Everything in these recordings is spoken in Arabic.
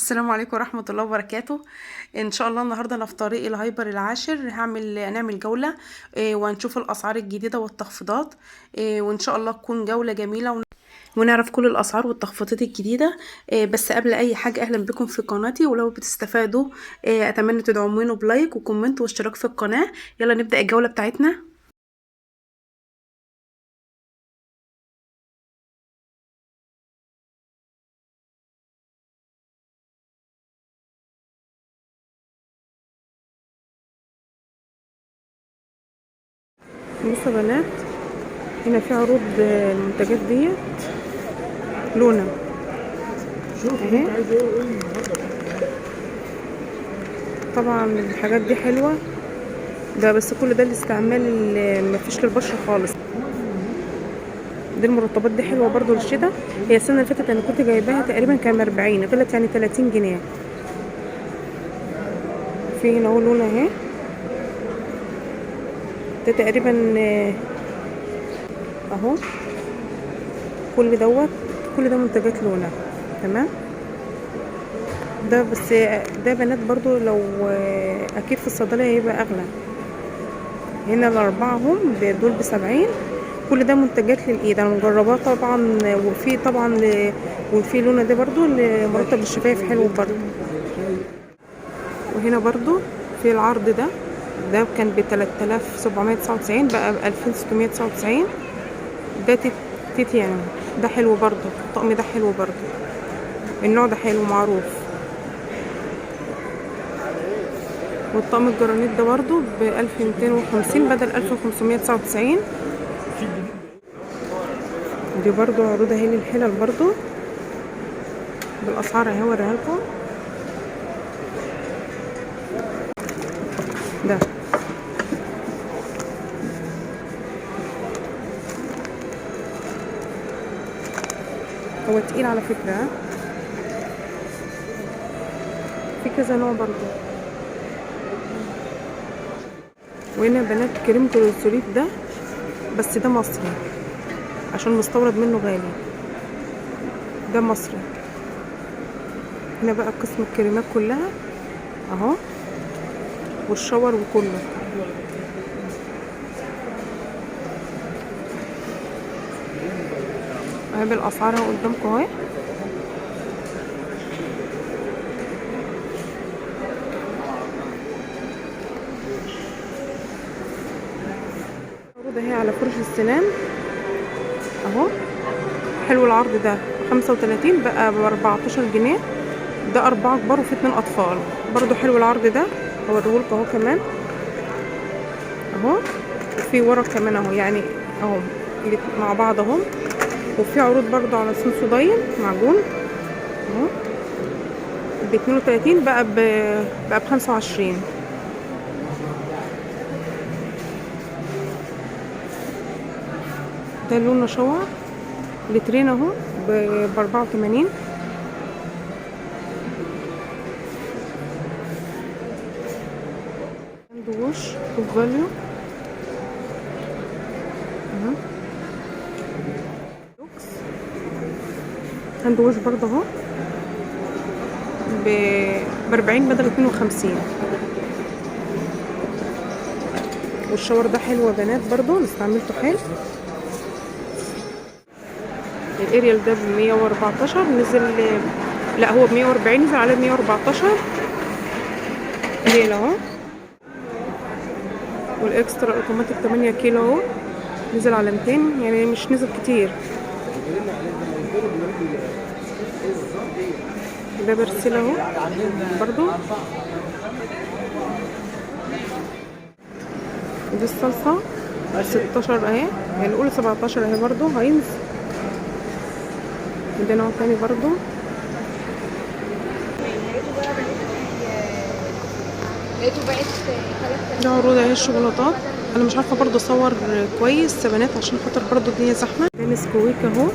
السلام عليكم ورحمة الله وبركاته. ان شاء الله النهارده انا في طريق الهايبر العاشر هنعمل جولة، وهنشوف الاسعار الجديدة والتخفيضات، وان شاء الله تكون جولة جميلة ونعرف كل الاسعار والتخفيضات الجديدة. بس قبل اي حاجة اهلا بكم في قناتي، ولو بتستفادوا اتمنى تدعموني بلايك وكومنت واشتراك في القناة. يلا نبدأ الجولة بتاعتنا. بصوا يا بنات، هنا في عروض المنتجات ديت لونا اهي. طبعا الحاجات دي حلوة، ده بس كل ده الاستعمال اللي مفيش للبشرة خالص. دي المرطبات دي حلوة برضو للشتا. هي السنة اللي فاتت انا كنت جايباها تقريبا كان 40، طلعت يعني 30 جنيه. في هنا اهو لون اهي، ده تقريبا اهو. كل ده منتجات لونا، تمام. ده بس ده بنات برضو، لو اكيد في الصيدلية هيبقى اغلى. هنا الاربعة هم دول ب70. كل ده منتجات للايد، انا مجرباه طبعا. وفي طبعا وفي لونا دي برضو لمرطب الشفايف حلو برضو. وهنا برضو في العرض ده كان ب 3799 بقى ب 2699. ده تيتيانو، ده حلو برضو. الطقم ده حلو برضو، النوع ده حلو معروف. والطقم الجرانيت ده برضو ب 1250 بدل 1599. دي برضو عروض اهي للحلل برضو بالاسعار اهي، اوريها لكم. ده هو تقيل على فكرة، في كذا نوع برضو. وهنا بنات كريم كلوسوليت ده، بس ده مصري عشان مستورد منه غالي. ده مصري. هنا بقى قسم الكريمات كلها اهو، والشاور وكله. اهي بالاسعار اهو قدامكم اهي. عروض اهي على فرش السنان اهو. حلو العرض ده، 35 بقى ب14 جنيه. ده 4 كبار وفي 2 اطفال برضو. حلو العرض ده، هوريهولكوا اهو كمان اهو. وفي ورا كمان اهو، يعني اهو مع بعض اهو. وفي عروض برضو على سنسوداين معجون اهو ب 32 بقى ب 25. ده لونه شاور لترين اهو ب 84. هاند ووش اوف فاليو اهو. هاند ووش برضه اهو ب 40 بدل 52. والشاور ده حلو يا بنات برضه، انا استعملته حلو. الاريال ده ب 114 نزل، لا هو ب 140 نزل عليه ب 114 اريال اهو. والاكسترا اوتوماتيك 8 كيلو اهو نزل على 200، يعني مش نزل كتير. ده برسيل اهو برضو. دي الصلصة 16 اهي، يعني الاولى 17 اهي برضو هاينز. ده نوع تاني برضو. ده عروض اهي الشوكولاتات. انا مش عارفه برضو اصور كويس يا بنات عشان خاطر برضو الدنيا زحمه. ده نسكويك اهو.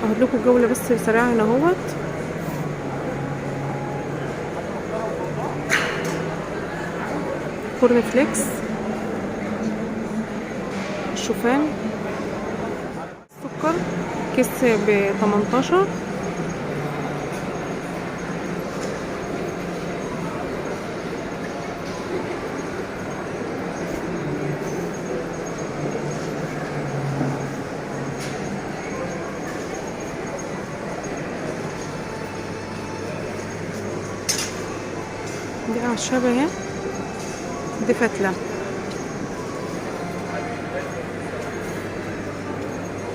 هاخد لكم جوله بس سريعه هنا اهوت. كورن فليكس، الشوفان، سكر كيس ب18. دي اعشاب اهي، دي فتله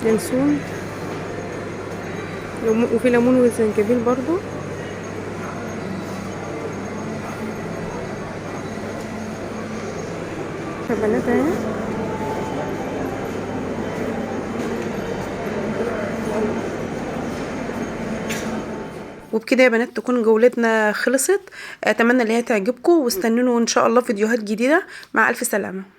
ينسون وفي ليمون وزنجبيل برضو. شبنات اهي. وبكده يا بنات تكون جولتنا خلصت. اتمنى ان هي تعجبكم، واستنوني ان شاء الله فيديوهات جديده. مع الف سلامه.